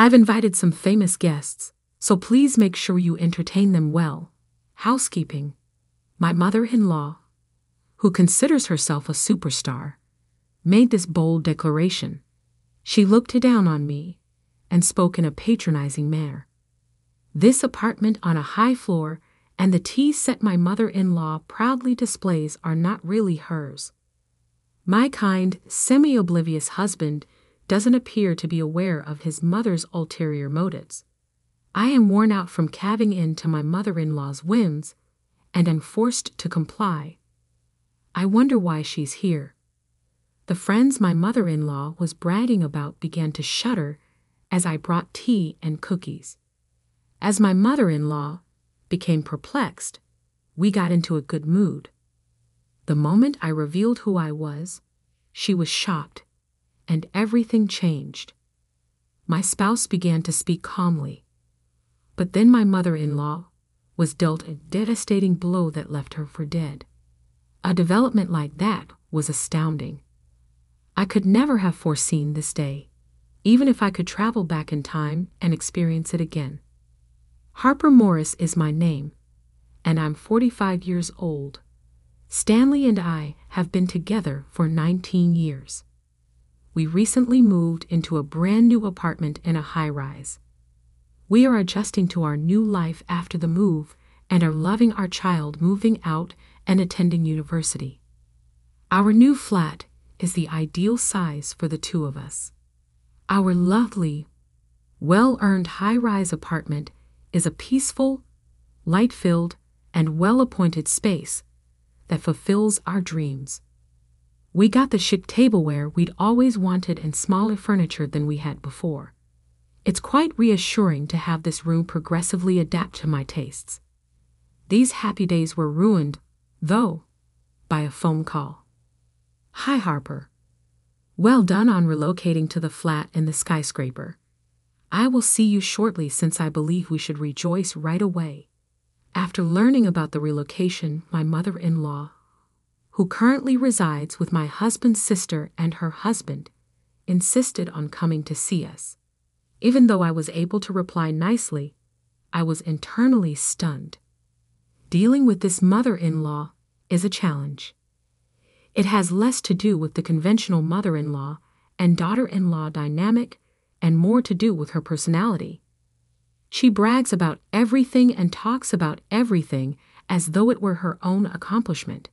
I've invited some famous guests, so please make sure you entertain them well. Housekeeping. My mother-in-law, who considers herself a superstar, made this bold declaration. She looked down on me and spoke in a patronizing manner. This apartment on a high floor and the tea set my mother-in-law proudly displays are not really hers. My kind, semi-oblivious husband doesn't appear to be aware of his mother's ulterior motives. I am worn out from caving in to my mother-in-law's whims, and am forced to comply. I wonder why she's here. The friends my mother-in-law was bragging about began to shudder as I brought tea and cookies. As my mother-in-law became perplexed, we got into a good mood. The moment I revealed who I was, she was shocked, and everything changed. My spouse began to speak calmly, but then my mother-in-law was dealt a devastating blow that left her for dead. A development like that was astounding. I could never have foreseen this day, even if I could travel back in time and experience it again. Harper Morris is my name, and I'm 45 years old. Stanley and I have been together for 19 years. We recently moved into a brand new apartment in a high-rise. We are adjusting to our new life after the move and are loving our child moving out and attending university. Our new flat is the ideal size for the two of us. Our lovely, well-earned high-rise apartment is a peaceful, light-filled, and well-appointed space that fulfills our dreams. We got the chic tableware we'd always wanted and smaller furniture than we had before. It's quite reassuring to have this room progressively adapt to my tastes. These happy days were ruined, though, by a phone call. Hi, Harper. Well done on relocating to the flat in the skyscraper. I will see you shortly since I believe we should rejoice right away. After learning about the relocation, my mother-in-law, who currently resides with my husband's sister and her husband, insisted on coming to see us. Even though I was able to reply nicely, I was internally stunned. Dealing with this mother-in-law is a challenge. It has less to do with the conventional mother-in-law and daughter-in-law dynamic and more to do with her personality. She brags about everything and talks about everything as though it were her own accomplishment.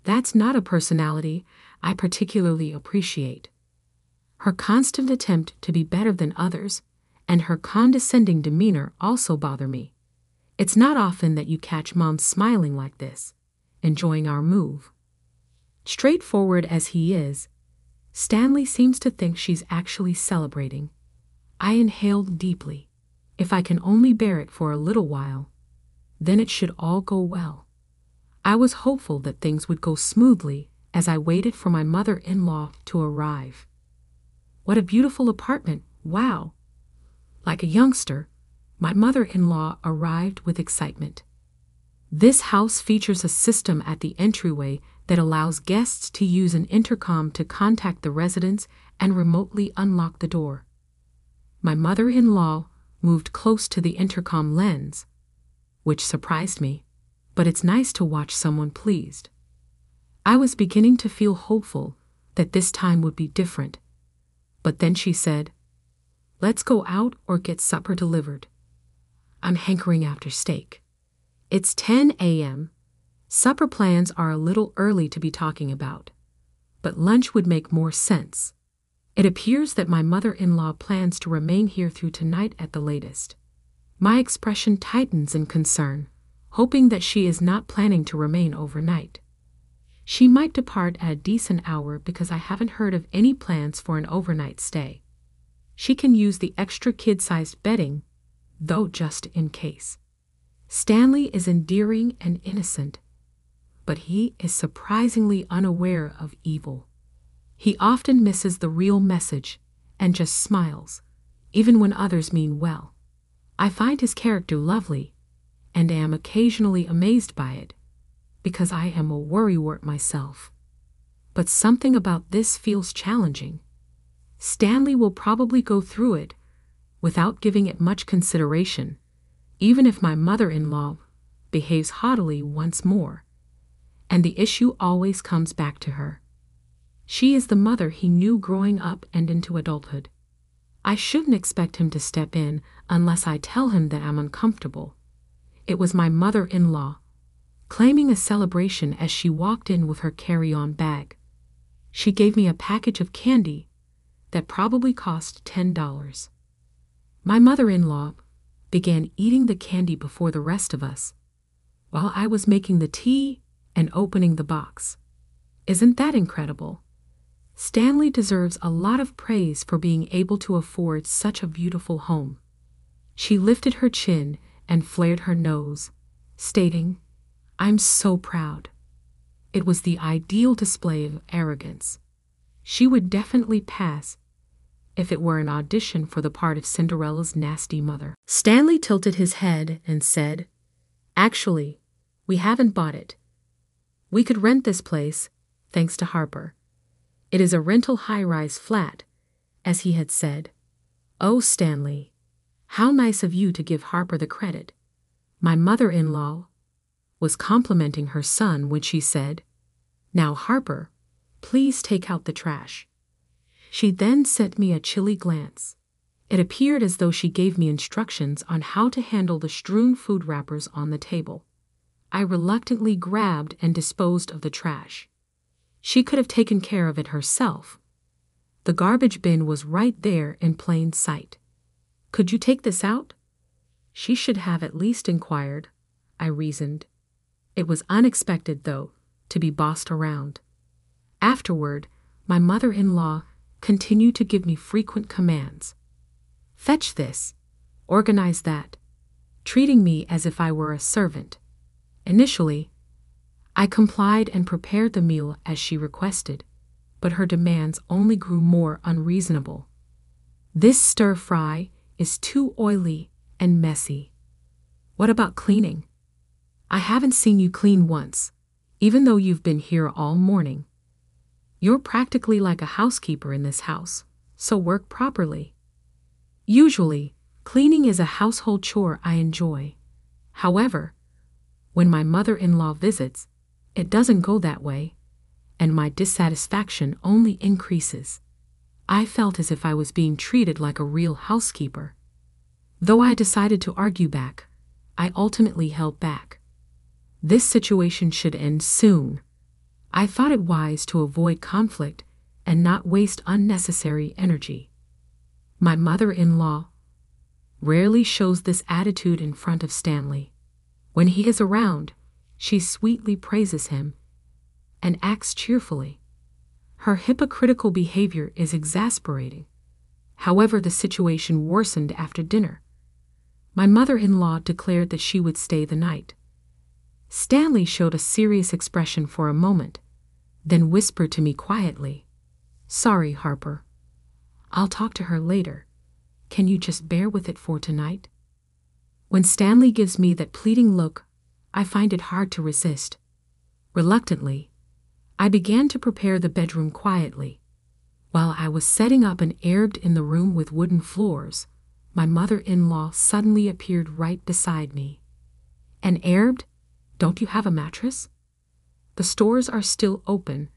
That's not a personality I particularly appreciate. Her constant attempt to be better than others and her condescending demeanor also bother me. It's not often that you catch Mom smiling like this, enjoying our move. Straightforward as he is, Stanley seems to think she's actually celebrating. I inhaled deeply. If I can only bear it for a little while, then it should all go well. I was hopeful that things would go smoothly as I waited for my mother-in-law to arrive. What a beautiful apartment, wow! Like a youngster, my mother-in-law arrived with excitement. This house features a system at the entryway that allows guests to use an intercom to contact the residents and remotely unlock the door. My mother-in-law moved close to the intercom lens, which surprised me, but it's nice to watch someone pleased. I was beginning to feel hopeful that this time would be different, but then she said, "Let's go out or get supper delivered. I'm hankering after steak." It's 10 a.m. Supper plans are a little early to be talking about, but lunch would make more sense. It appears that my mother-in-law plans to remain here through tonight at the latest. My expression tightens in concern, hoping that she is not planning to remain overnight. She might depart at a decent hour because I haven't heard of any plans for an overnight stay. She can use the extra kid-sized bedding, though just in case. Stanley is endearing and innocent, but he is surprisingly unaware of evil. He often misses the real message and just smiles, even when others mean well. I find his character lovely and am occasionally amazed by it, because I am a worrywart myself. But something about this feels challenging. Stanley will probably go through it, without giving it much consideration, even if my mother-in-law behaves haughtily once more. And the issue always comes back to her. She is the mother he knew growing up and into adulthood. I shouldn't expect him to step in unless I tell him that I'm uncomfortable. It was my mother-in-law, claiming a celebration as she walked in with her carry-on bag. She gave me a package of candy that probably cost $10. My mother-in-law began eating the candy before the rest of us, while I was making the tea and opening the box. Isn't that incredible? Stanley deserves a lot of praise for being able to afford such a beautiful home. She lifted her chin and flared her nose, stating, "I'm so proud." It was the ideal display of arrogance. She would definitely pass if it were an audition for the part of Cinderella's nasty mother. Stanley tilted his head and said, "Actually, we haven't bought it. We could rent this place, thanks to Harper. It is a rental high-rise flat," as he had said. "Oh, Stanley, how nice of you to give Harper the credit." My mother-in-law was complimenting her son when she said, "Now, Harper, please take out the trash." She then sent me a chilly glance. It appeared as though she gave me instructions on how to handle the strewn food wrappers on the table. I reluctantly grabbed and disposed of the trash. She could have taken care of it herself. The garbage bin was right there in plain sight. "Could you take this out?" She should have at least inquired, I reasoned. It was unexpected, though, to be bossed around. Afterward, my mother-in-law continued to give me frequent commands. "Fetch this, organize that," treating me as if I were a servant. Initially, I complied and prepared the meal as she requested, but her demands only grew more unreasonable. "This stir-fry is too oily and messy. What about cleaning? I haven't seen you clean once, even though you've been here all morning. You're practically like a housekeeper in this house, so work properly." Usually, cleaning is a household chore I enjoy. However, when my mother-in-law visits, it doesn't go that way, and my dissatisfaction only increases. I felt as if I was being treated like a real housekeeper. Though I decided to argue back, I ultimately held back. This situation should end soon. I thought it wise to avoid conflict and not waste unnecessary energy. My mother-in-law rarely shows this attitude in front of Stanley. When he is around, she sweetly praises him and acts cheerfully. Her hypocritical behavior is exasperating. However, the situation worsened after dinner. My mother-in-law declared that she would stay the night. Stanley showed a serious expression for a moment, then whispered to me quietly, "Sorry, Harper. I'll talk to her later. Can you just bear with it for tonight?" When Stanley gives me that pleading look, I find it hard to resist. Reluctantly, I began to prepare the bedroom quietly. While I was setting up an airbed in the room with wooden floors, my mother-in-law suddenly appeared right beside me. "An airbed? Don't you have a mattress? The stores are still open,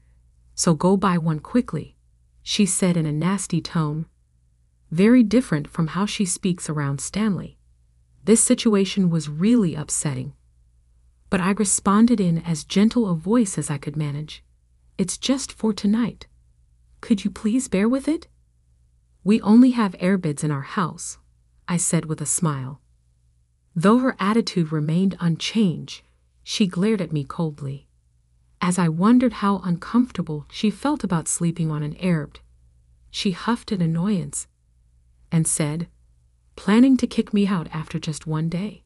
so go buy one quickly," she said in a nasty tone, very different from how she speaks around Stanley. This situation was really upsetting, but I responded in as gentle a voice as I could manage. "It's just for tonight. Could you please bear with it?" "We only have airbeds in our house," I said with a smile. Though her attitude remained unchanged, she glared at me coldly. As I wondered how uncomfortable she felt about sleeping on an airbed, she huffed in annoyance and said, "Planning to kick me out after just one day?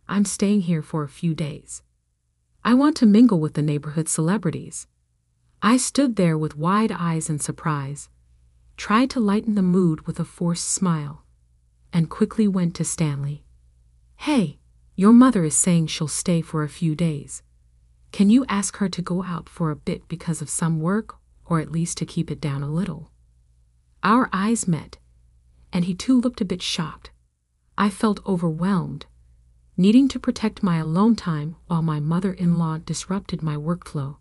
I'm staying here for a few days. I want to mingle with the neighborhood celebrities." I stood there with wide eyes in surprise, tried to lighten the mood with a forced smile, and quickly went to Stanley. "Hey, your mother is saying she'll stay for a few days. Can you ask her to go out for a bit because of some work, or at least to keep it down a little?" Our eyes met, and he too looked a bit shocked. I felt overwhelmed, needing to protect my alone time while my mother-in-law disrupted my workflow.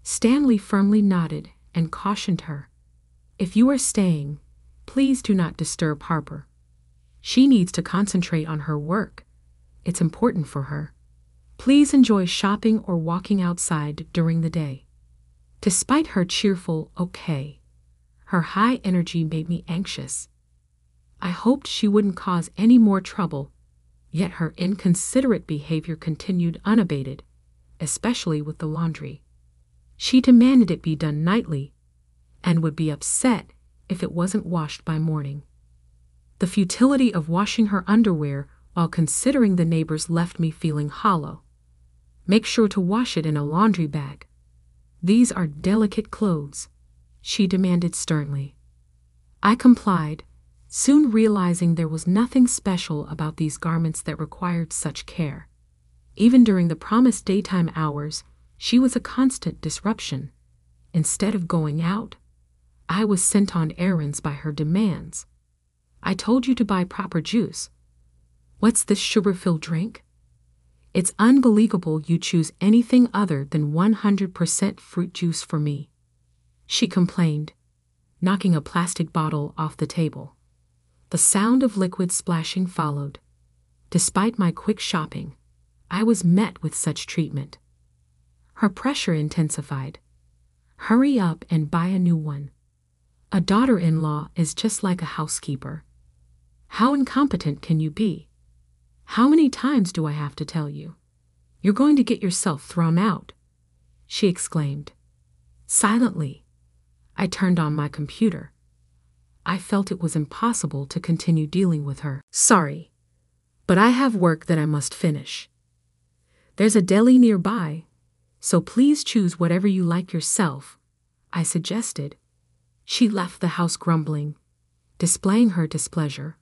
Stanley firmly nodded and cautioned her. "If you are staying, please do not disturb Harper. She needs to concentrate on her work. It's important for her. Please enjoy shopping or walking outside during the day." Despite her cheerful "okay," her high energy made me anxious. I hoped she wouldn't cause any more trouble, yet her inconsiderate behavior continued unabated, especially with the laundry. She demanded it be done nightly, and would be upset if it wasn't washed by morning. The futility of washing her underwear while considering the neighbors left me feeling hollow. "Make sure to wash it in a laundry bag. These are delicate clothes," she demanded sternly. I complied, soon realizing there was nothing special about these garments that required such care. Even during the promised daytime hours, she was a constant disruption. Instead of going out, I was sent on errands by her demands. "I told you to buy proper juice. What's this sugar-filled drink? It's unbelievable you choose anything other than 100% fruit juice for me," she complained, knocking a plastic bottle off the table. The sound of liquid splashing followed. Despite my quick shopping, I was met with such treatment. Her pressure intensified. "Hurry up and buy a new one. A daughter-in-law is just like a housekeeper. How incompetent can you be? How many times do I have to tell you? You're going to get yourself thrown out," she exclaimed. Silently, I turned on my computer. I felt it was impossible to continue dealing with her. "Sorry, but I have work that I must finish. There's a deli nearby, so please choose whatever you like yourself," I suggested. She left the house grumbling, displaying her displeasure.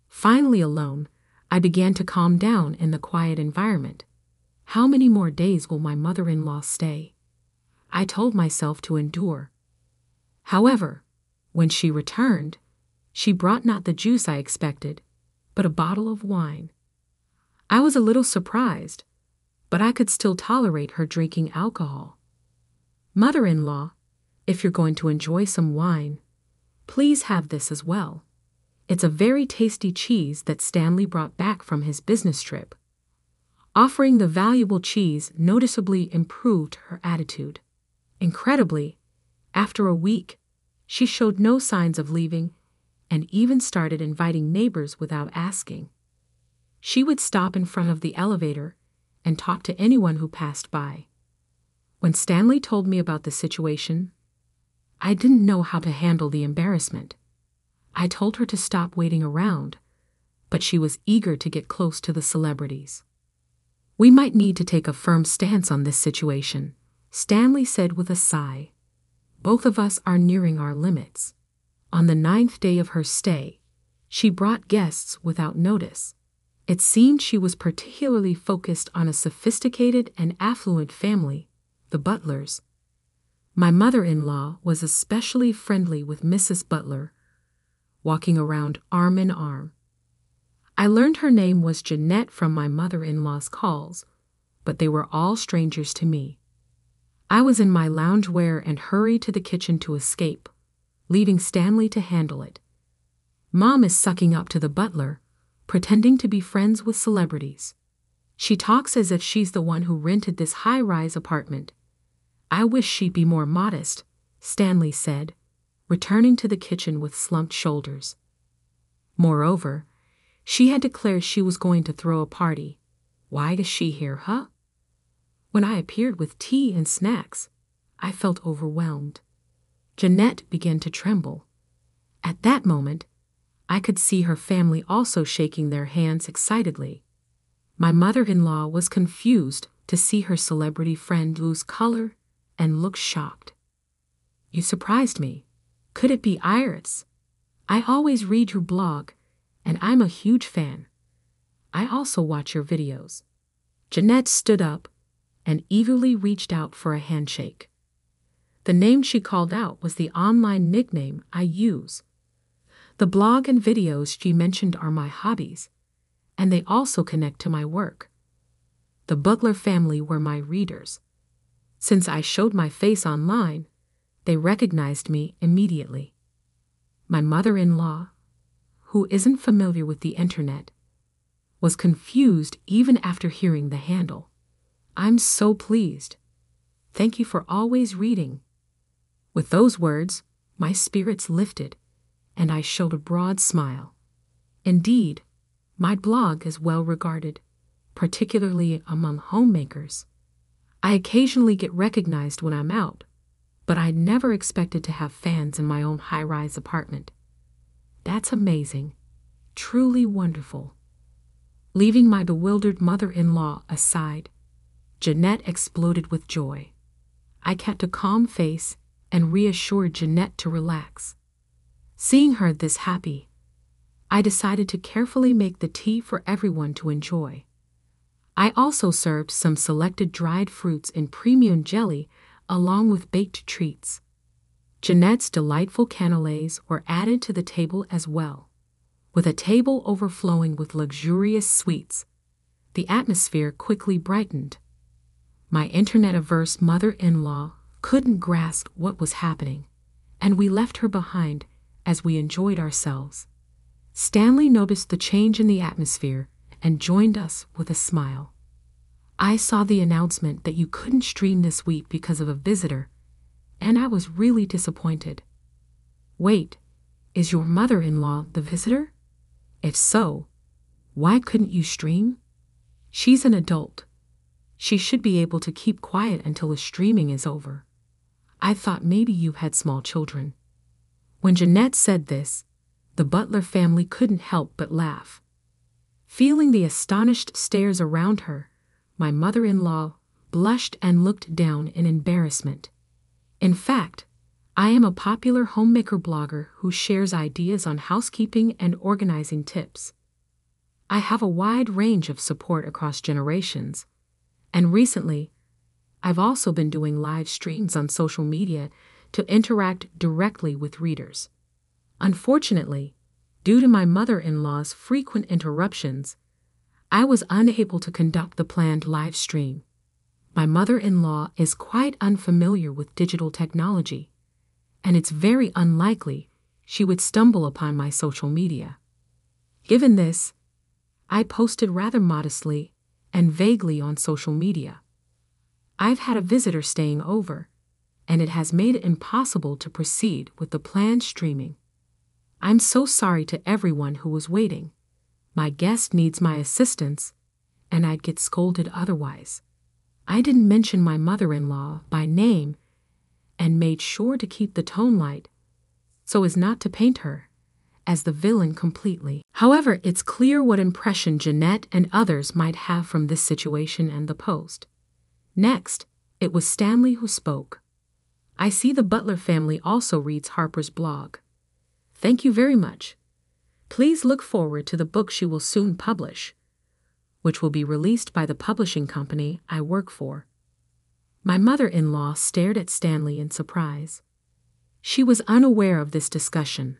Finally alone, I began to calm down in the quiet environment. How many more days will my mother-in-law stay? I told myself to endure. However, when she returned, she brought not the juice I expected, but a bottle of wine. I was a little surprised, but I could still tolerate her drinking alcohol. "Mother-in-law, if you're going to enjoy some wine, please have this as well. It's a very tasty cheese that Stanley brought back from his business trip." Offering the valuable cheese noticeably improved her attitude. Incredibly, after a week, she showed no signs of leaving and even started inviting neighbors without asking. She would stop in front of the elevator and talk to anyone who passed by. When Stanley told me about the situation, I didn't know how to handle the embarrassment. I told her to stop waiting around, but she was eager to get close to the celebrities. "We might need to take a firm stance on this situation," Stanley said with a sigh. "Both of us are nearing our limits." On the 9th day of her stay, she brought guests without notice. It seemed she was particularly focused on a sophisticated and affluent family, the Butlers. My mother-in-law was especially friendly with Mrs. Butler, walking around arm in arm. I learned her name was Jeanette from my mother-in-law's calls, but they were all strangers to me. I was in my loungewear and hurried to the kitchen to escape, leaving Stanley to handle it. Mom is sucking up to the butler, pretending to be friends with celebrities. She talks as if she's the one who rented this high-rise apartment. "I wish she'd be more modest," Stanley said, returning to the kitchen with slumped shoulders. Moreover, she had declared she was going to throw a party. Why is she here, huh? When I appeared with tea and snacks, I felt overwhelmed. Jeanette began to tremble. At that moment, I could see her family also shaking their hands excitedly. My mother-in-law was confused to see her celebrity friend lose color and look shocked. "You surprised me. Could it be Iris? I always read your blog, and I'm a huge fan. I also watch your videos." Jeanette stood up and eagerly reached out for a handshake. The name she called out was the online nickname I use. The blog and videos she mentioned are my hobbies, and they also connect to my work. The Butler family were my readers. Since I showed my face online, they recognized me immediately. My mother-in-law, who isn't familiar with the internet, was confused even after hearing the handle. I'm so pleased. Thank you for always reading. With those words, my spirits lifted, and I showed a broad smile. Indeed, my blog is well regarded, particularly among homemakers. I occasionally get recognized when I'm out, but I never expected to have fans in my own high-rise apartment. That's amazing, truly wonderful. Leaving my bewildered mother-in-law aside, Jeanette exploded with joy. I kept a calm face and reassured Jeanette to relax. Seeing her this happy, I decided to carefully make the tea for everyone to enjoy. I also served some selected dried fruits in premium jelly along with baked treats. Jeanette's delightful cannelés were added to the table as well. With a table overflowing with luxurious sweets, the atmosphere quickly brightened. My internet-averse mother-in-law couldn't grasp what was happening, and we left her behind as we enjoyed ourselves. Stanley noticed the change in the atmosphere and joined us with a smile. I saw the announcement that you couldn't stream this week because of a visitor, and I was really disappointed. Wait, is your mother-in-law the visitor? If so, why couldn't you stream? She's an adult. She should be able to keep quiet until the streaming is over. I thought maybe you had small children. When Jeanette said this, the Butler family couldn't help but laugh. Feeling the astonished stares around her, my mother-in-law blushed and looked down in embarrassment. In fact, I am a popular homemaker blogger who shares ideas on housekeeping and organizing tips. I have a wide range of support across generations, and recently, I've also been doing live streams on social media to interact directly with readers. Unfortunately, due to my mother-in-law's frequent interruptions, I was unable to conduct the planned live stream. My mother-in-law is quite unfamiliar with digital technology, and it's very unlikely she would stumble upon my social media. Given this, I posted rather modestly and vaguely on social media. I've had a visitor staying over, and it has made it impossible to proceed with the planned streaming. I'm so sorry to everyone who was waiting. My guest needs my assistance, and I'd get scolded otherwise. I didn't mention my mother-in-law by name and made sure to keep the tone light so as not to paint her as the villain completely. However, it's clear what impression Jeanette and others might have from this situation and the post. Next, it was Stanley who spoke. I see the Butler family also reads Harper's blog. Thank you very much. Please look forward to the book she will soon publish, which will be released by the publishing company I work for. My mother-in-law stared at Stanley in surprise. She was unaware of this discussion.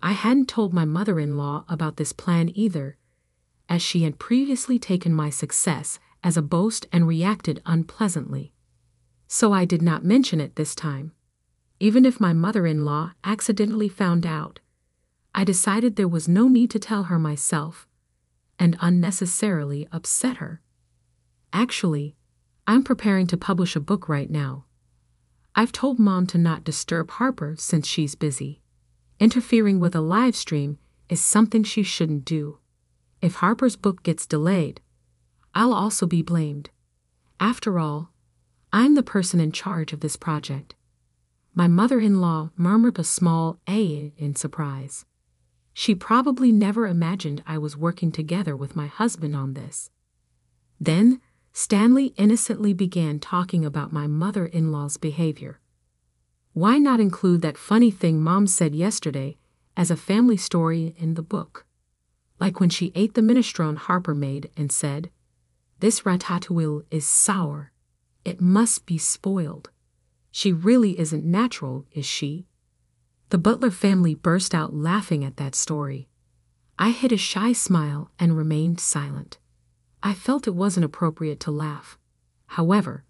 I hadn't told my mother-in-law about this plan either, as she had previously taken my success as a boast and reacted unpleasantly. So I did not mention it this time. Even if my mother-in-law accidentally found out, I decided there was no need to tell her myself and unnecessarily upset her. Actually, I'm preparing to publish a book right now. I've told Mom to not disturb Harper since she's busy. Interfering with a live stream is something she shouldn't do. If Harper's book gets delayed, I'll also be blamed. After all, I'm the person in charge of this project. My mother-in-law murmured a small "a" in surprise. She probably never imagined I was working together with my husband on this. Then, Stanley innocently began talking about my mother-in-law's behavior. Why not include that funny thing Mom said yesterday as a family story in the book? Like when she ate the minestrone Harper made and said, "This ratatouille is sour. It must be spoiled. She really isn't natural, is she?" The Butler family burst out laughing at that story. I hid a shy smile and remained silent. I felt it wasn't appropriate to laugh. However,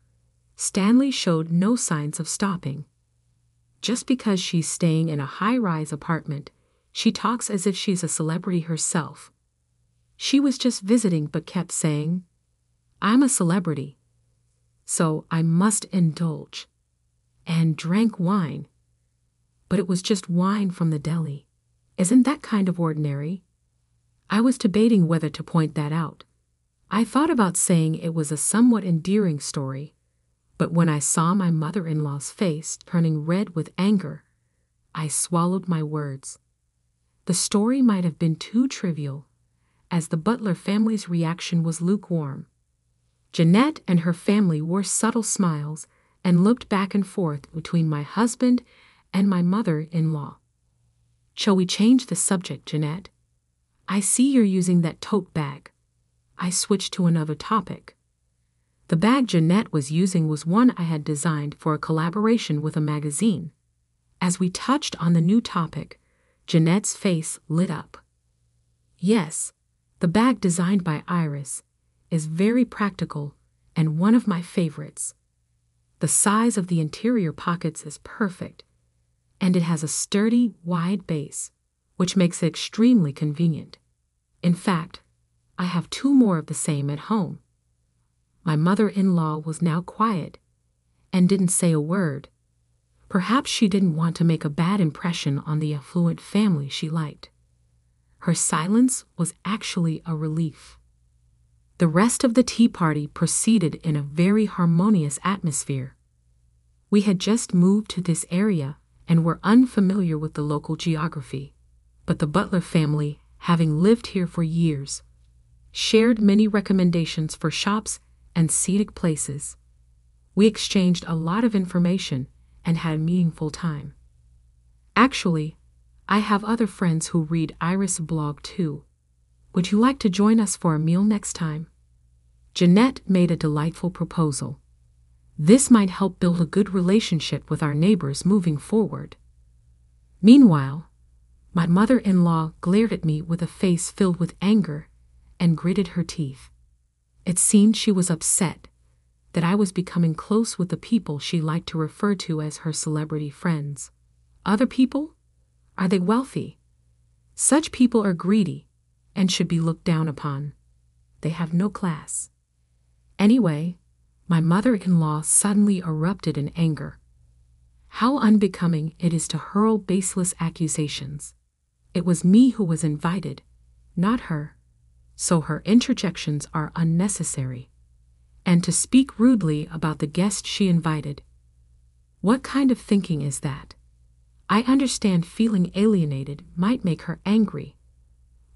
Stanley showed no signs of stopping. Just because she's staying in a high-rise apartment, she talks as if she's a celebrity herself. She was just visiting but kept saying, "I'm a celebrity, so I must indulge," and drank wine. But it was just wine from the deli. Isn't that kind of ordinary? I was debating whether to point that out. I thought about saying it was a somewhat endearing story, but when I saw my mother-in-law's face turning red with anger, I swallowed my words. The story might have been too trivial, as the Butler family's reaction was lukewarm. Jeanette and her family wore subtle smiles and looked back and forth between my husband and my mother-in-law. "Shall we change the subject, Jeanette? I see you're using that tote bag." I switched to another topic. The bag Jeanette was using was one I had designed for a collaboration with a magazine. As we touched on the new topic, Jeanette's face lit up. Yes, the bag designed by Iris is very practical and one of my favorites. The size of the interior pockets is perfect, and it has a sturdy, wide base, which makes it extremely convenient. In fact, I have 2 more of the same at home. My mother-in-law was now quiet and didn't say a word. Perhaps she didn't want to make a bad impression on the affluent family she liked. Her silence was actually a relief. The rest of the tea party proceeded in a very harmonious atmosphere. We had just moved to this area and were unfamiliar with the local geography, but the Butler family, having lived here for years, shared many recommendations for shops and scenic places. We exchanged a lot of information and had a meaningful time. Actually, I have other friends who read Iris' blog too. Would you like to join us for a meal next time? Jeanette made a delightful proposal. This might help build a good relationship with our neighbors moving forward. Meanwhile, my mother-in-law glared at me with a face filled with anger and gritted her teeth. It seemed she was upset that I was becoming close with the people she liked to refer to as her celebrity friends. Other people? Are they wealthy? Such people are greedy and should be looked down upon. They have no class. Anyway, my mother-in-law suddenly erupted in anger. How unbecoming it is to hurl baseless accusations. It was me who was invited, not her, so her interjections are unnecessary. And to speak rudely about the guest she invited. What kind of thinking is that? I understand feeling alienated might make her angry,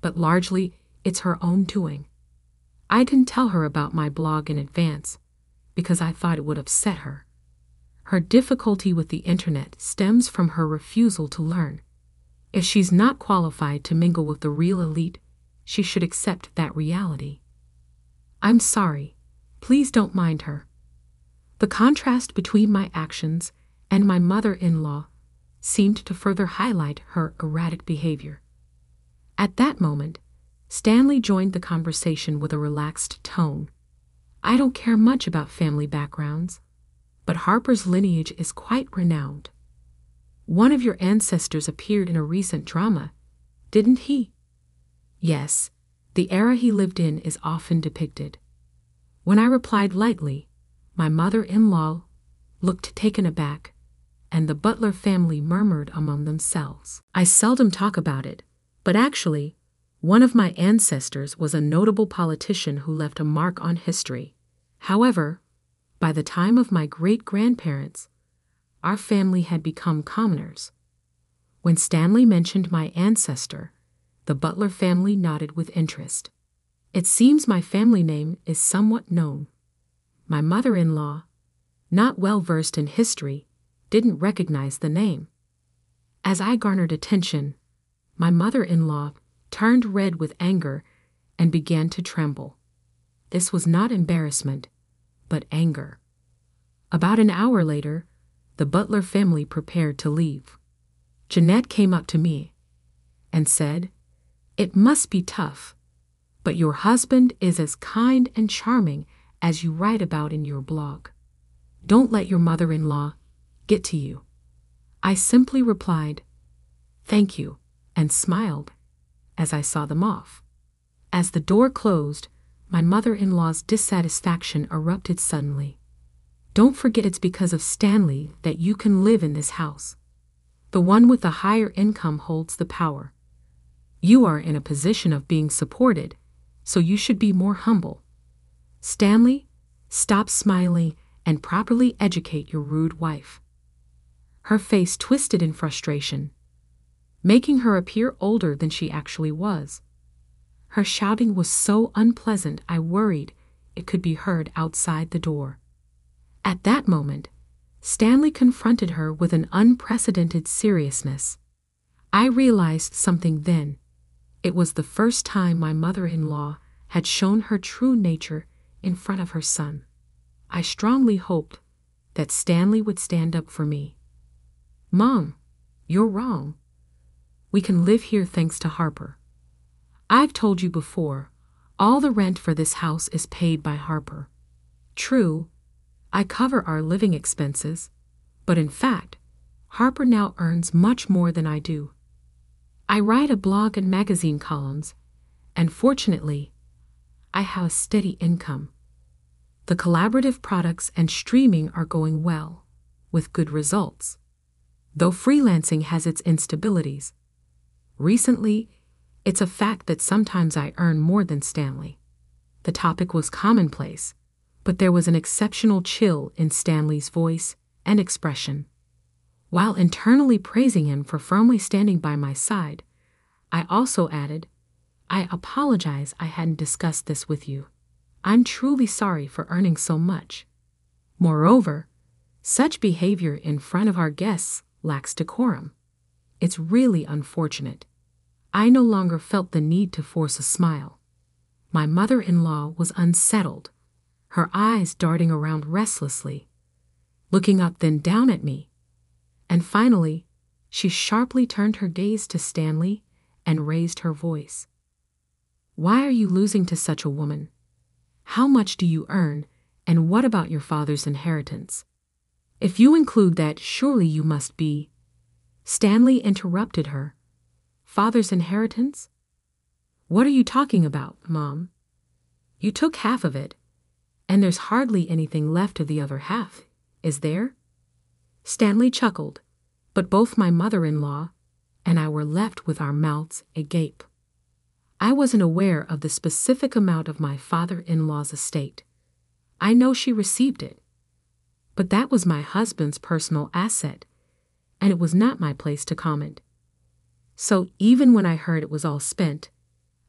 but largely it's her own doing. I didn't tell her about my blog in advance because I thought it would upset her. Her difficulty with the internet stems from her refusal to learn. If she's not qualified to mingle with the real elite, she should accept that reality. I'm sorry. Please don't mind her. The contrast between my actions and my mother-in-law seemed to further highlight her erratic behavior. At that moment, Stanley joined the conversation with a relaxed tone. I don't care much about family backgrounds, but Harper's lineage is quite renowned. One of your ancestors appeared in a recent drama, didn't he? Yes, the era he lived in is often depicted. When I replied lightly, my mother-in-law looked taken aback, and the Butler family murmured among themselves. I seldom talk about it, but actually, one of my ancestors was a notable politician who left a mark on history. However, by the time of my great-grandparents, our family had become commoners. When Stanley mentioned my ancestor, the Butler family nodded with interest. It seems my family name is somewhat known. My mother-in-law, not well versed in history, didn't recognize the name. As I garnered attention, my mother-in-law turned red with anger and began to tremble. This was not embarrassment, but anger. About an hour later, the Butler family prepared to leave. Jeanette came up to me and said, "It must be tough, but your husband is as kind and charming as you write about in your blog. Don't let your mother-in-law get to you." I simply replied, "Thank you," and smiled as I saw them off. As the door closed, my mother-in-law's dissatisfaction erupted suddenly. "Don't forget it's because of Stanley that you can live in this house. The one with the higher income holds the power. You are in a position of being supported, so you should be more humble. Stanley, stop smiling and properly educate your rude wife." Her face twisted in frustration, making her appear older than she actually was. Her shouting was so unpleasant I worried it could be heard outside the door. At that moment, Stanley confronted her with an unprecedented seriousness. I realized something then. It was the first time my mother-in-law had shown her true nature in front of her son. I strongly hoped that Stanley would stand up for me. "Mom, you're wrong. We can live here thanks to Harper. I've told you before, all the rent for this house is paid by Harper. True, I cover our living expenses, but in fact, Harper now earns much more than I do. I write a blog and magazine columns, and fortunately, I have a steady income. The collaborative products and streaming are going well, with good results, though freelancing has its instabilities. Recently, it's a fact that sometimes I earn more than Stanley." The topic was commonplace, but there was an exceptional chill in Stanley's voice and expression. While internally praising him for firmly standing by my side, I also added, "I apologize I hadn't discussed this with you. I'm truly sorry for earning so much. Moreover, such behavior in front of our guests lacks decorum. It's really unfortunate." I no longer felt the need to force a smile. My mother-in-law was unsettled, her eyes darting around restlessly, looking up then down at me. And finally, she sharply turned her gaze to Stanley and raised her voice. "Why are you losing to such a woman? How much do you earn, and what about your father's inheritance? If you include that, surely you must be—" Stanley interrupted her. "Father's inheritance? What are you talking about, Mom? You took half of it, and there's hardly anything left of the other half, is there?" Stanley chuckled, but both my mother-in-law and I were left with our mouths agape. I wasn't aware of the specific amount of my father-in-law's estate. I know she received it, but that was my husband's personal asset, and it was not my place to comment. So even when I heard it was all spent,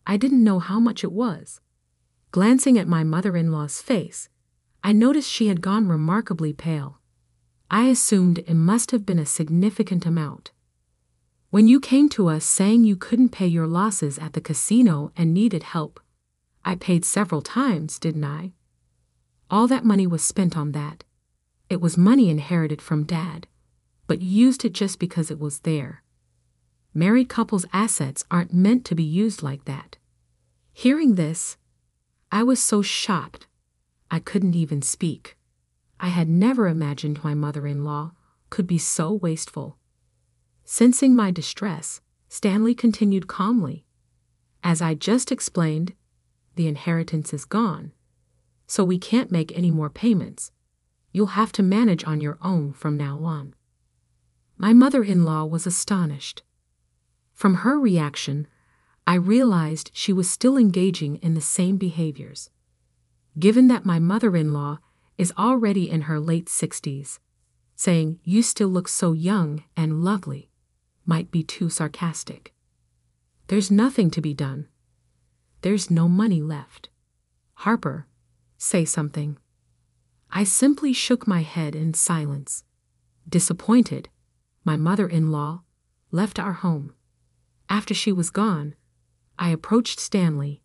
I didn't know how much it was. Glancing at my mother-in-law's face, I noticed she had gone remarkably pale. I assumed it must have been a significant amount. "When you came to us saying you couldn't pay your losses at the casino and needed help, I paid several times, didn't I? All that money was spent on that. It was money inherited from Dad, but you used it just because it was there. Married couples' assets aren't meant to be used like that." Hearing this, I was so shocked I couldn't even speak. I had never imagined my mother-in-law could be so wasteful. Sensing my distress, Stanley continued calmly. "As I just explained, the inheritance is gone, so we can't make any more payments. You'll have to manage on your own from now on." My mother-in-law was astonished. From her reaction, I realized she was still engaging in the same behaviors. Given that my mother-in-law is already in her late 60s, saying, "You still look so young and lovely," might be too sarcastic. There's nothing to be done. There's no money left. "Harper, say something." I simply shook my head in silence. Disappointed, my mother-in-law left our home. After she was gone, I approached Stanley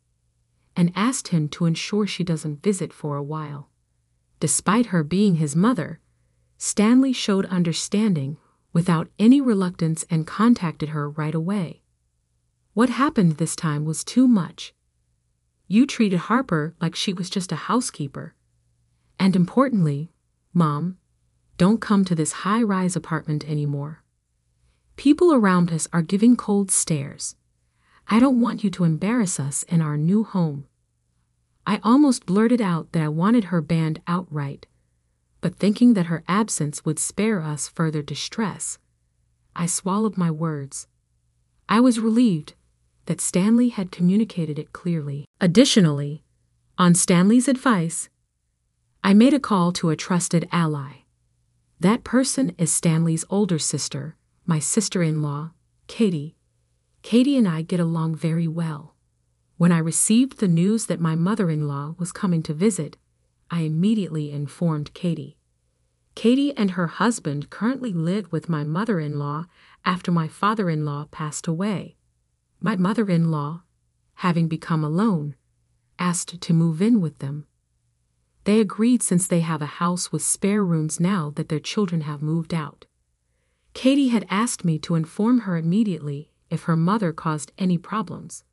and asked him to ensure she doesn't visit for a while. Despite her being his mother, Stanley showed understanding without any reluctance and contacted her right away. What happened this time was too much. You treated Harper like she was just a housekeeper. And importantly, Mom, don't come to this high-rise apartment anymore. People around us are giving cold stares. I don't want you to embarrass us in our new home. I almost blurted out that I wanted her banned outright, but thinking that her absence would spare us further distress, I swallowed my words. I was relieved that Stanley had communicated it clearly. Additionally, on Stanley's advice, I made a call to a trusted ally. That person is Stanley's older sister, my sister-in-law, Katie. Katie and I get along very well. When I received the news that my mother-in-law was coming to visit, I immediately informed Katie. Katie and her husband currently live with my mother-in-law after my father-in-law passed away. My mother-in-law, having become alone, asked to move in with them. They agreed since they have a house with spare rooms now that their children have moved out. Katie had asked me to inform her immediately if her mother caused any problems.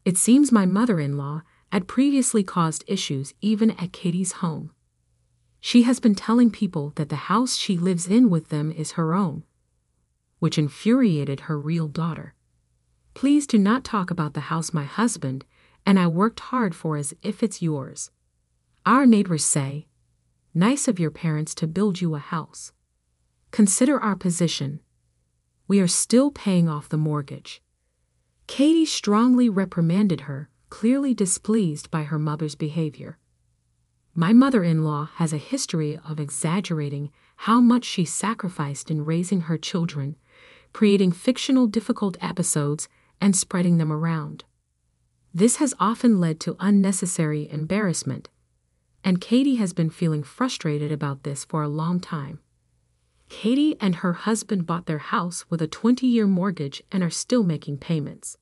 It seems my mother-in-law had previously caused issues even at Katie's home. She has been telling people that the house she lives in with them is her own, which infuriated her real daughter. Please do not talk about the house my husband and I worked hard for as if it's yours. Our neighbors say, nice of your parents to build you a house. Consider our position. We are still paying off the mortgage. Katie strongly reprimanded her, clearly displeased by her mother's behavior. My mother-in-law has a history of exaggerating how much she sacrificed in raising her children, creating fictional difficult episodes and spreading them around. This has often led to unnecessary embarrassment, and Katie has been feeling frustrated about this for a long time. Katie and her husband bought their house with a 20-year mortgage and are still making payments.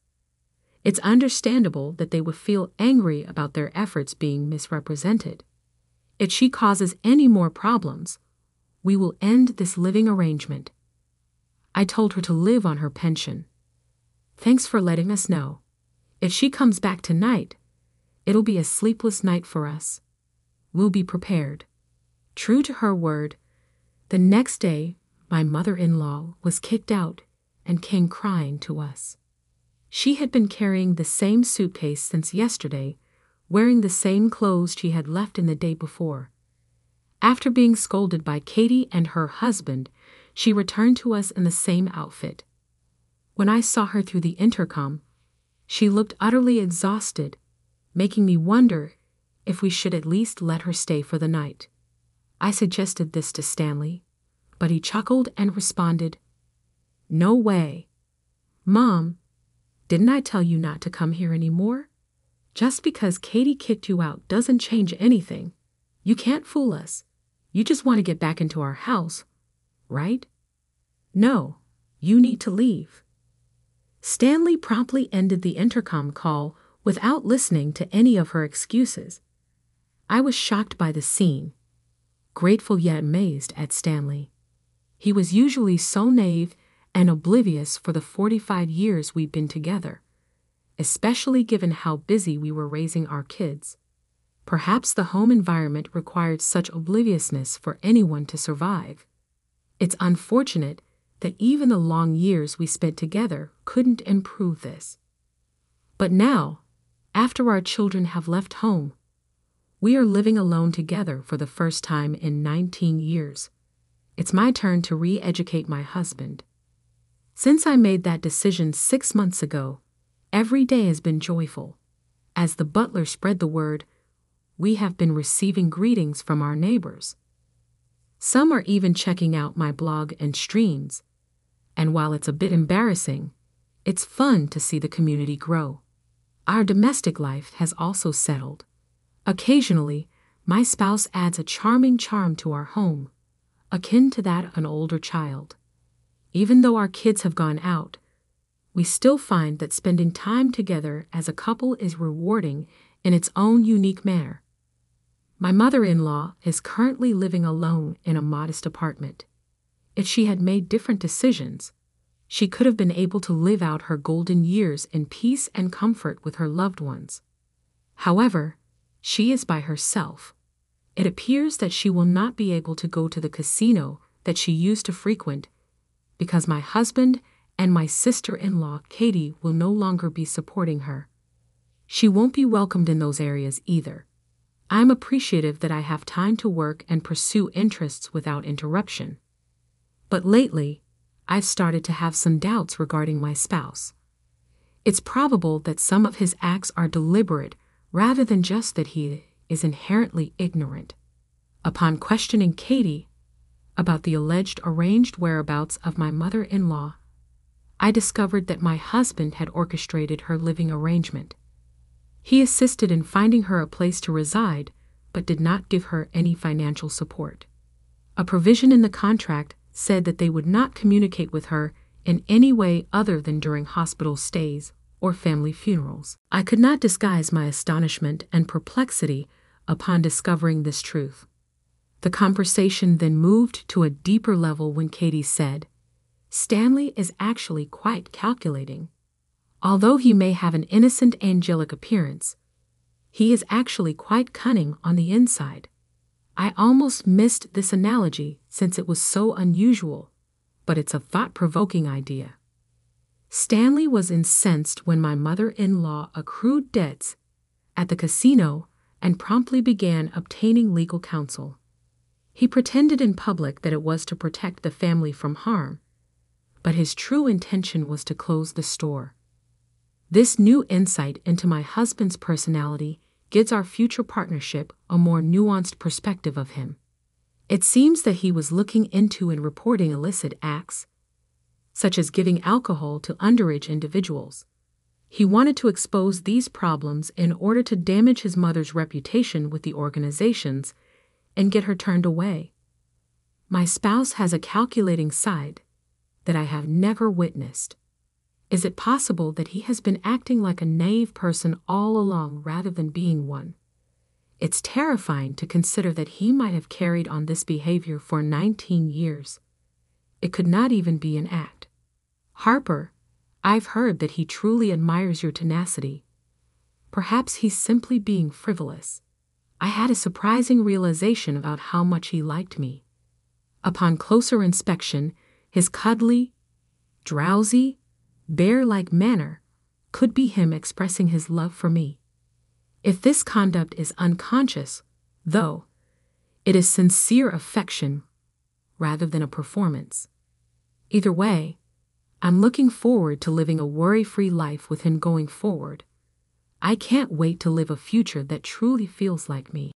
It's understandable that they would feel angry about their efforts being misrepresented. If she causes any more problems, we will end this living arrangement. I told her to live on her pension. Thanks for letting us know. If she comes back tonight, it'll be a sleepless night for us. We'll be prepared. True to her word, the next day my mother-in-law was kicked out and came crying to us. She had been carrying the same suitcase since yesterday, wearing the same clothes she had left in the day before. After being scolded by Katie and her husband, she returned to us in the same outfit. When I saw her through the intercom, she looked utterly exhausted, making me wonder if we should at least let her stay for the night. I suggested this to Stanley, but he chuckled and responded, "No way. Mom, didn't I tell you not to come here anymore? Just because Katie kicked you out doesn't change anything. You can't fool us. You just want to get back into our house, right? No, you need to leave." Stanley promptly ended the intercom call without listening to any of her excuses. I was shocked by the scene, grateful yet amazed at Stanley. He was usually so naive and oblivious for the 45 years we'd been together, especially given how busy we were raising our kids. Perhaps the home environment required such obliviousness for anyone to survive. It's unfortunate that even the long years we spent together couldn't improve this. But now, after our children have left home, we are living alone together for the first time in 19 years. It's my turn to re-educate my husband. Since I made that decision 6 months ago, every day has been joyful. As the butler spread the word, we have been receiving greetings from our neighbors. Some are even checking out my blog and streams. And while it's a bit embarrassing, it's fun to see the community grow. Our domestic life has also settled. Occasionally, my spouse adds a charming charm to our home, akin to that of an older child. Even though our kids have gone out, we still find that spending time together as a couple is rewarding in its own unique manner. My mother-in-law is currently living alone in a modest apartment. If she had made different decisions, she could have been able to live out her golden years in peace and comfort with her loved ones. However, she is by herself. It appears that she will not be able to go to the casino that she used to frequent because my husband and my sister-in-law, Katie, will no longer be supporting her. She won't be welcomed in those areas either. I'm appreciative that I have time to work and pursue interests without interruption. But lately, I've started to have some doubts regarding my spouse. It's probable that some of his acts are deliberate rather than just that he is inherently ignorant. Upon questioning Katie about the alleged arranged whereabouts of my mother-in-law, I discovered that my husband had orchestrated her living arrangement. He assisted in finding her a place to reside, but did not give her any financial support. A provision in the contract said that they would not communicate with her in any way other than during hospital stays or family funerals. I could not disguise my astonishment and perplexity upon discovering this truth. The conversation then moved to a deeper level when Katie said, "Stanley is actually quite calculating. Although he may have an innocent angelic appearance, he is actually quite cunning on the inside." I almost missed this analogy since it was so unusual, but it's a thought-provoking idea. Stanley was incensed when my mother-in-law accrued debts at the casino and promptly began obtaining legal counsel. He pretended in public that it was to protect the family from harm, but his true intention was to close the store. This new insight into my husband's personality gives our future partnership a more nuanced perspective of him. It seems that he was looking into and reporting illicit acts, such as giving alcohol to underage individuals. He wanted to expose these problems in order to damage his mother's reputation with the organizations and get her turned away. My spouse has a calculating side that I have never witnessed. Is it possible that he has been acting like a naive person all along rather than being one? It's terrifying to consider that he might have carried on this behavior for 19 years. It could not even be an act. Harper, I've heard that he truly admires your tenacity. Perhaps he's simply being frivolous. I had a surprising realization about how much he liked me. Upon closer inspection, his cuddly, drowsy, bear-like manner could be him expressing his love for me. If this conduct is unconscious, though, it is sincere affection rather than a performance. Either way, I'm looking forward to living a worry-free life with him going forward. I can't wait to live a future that truly feels like me.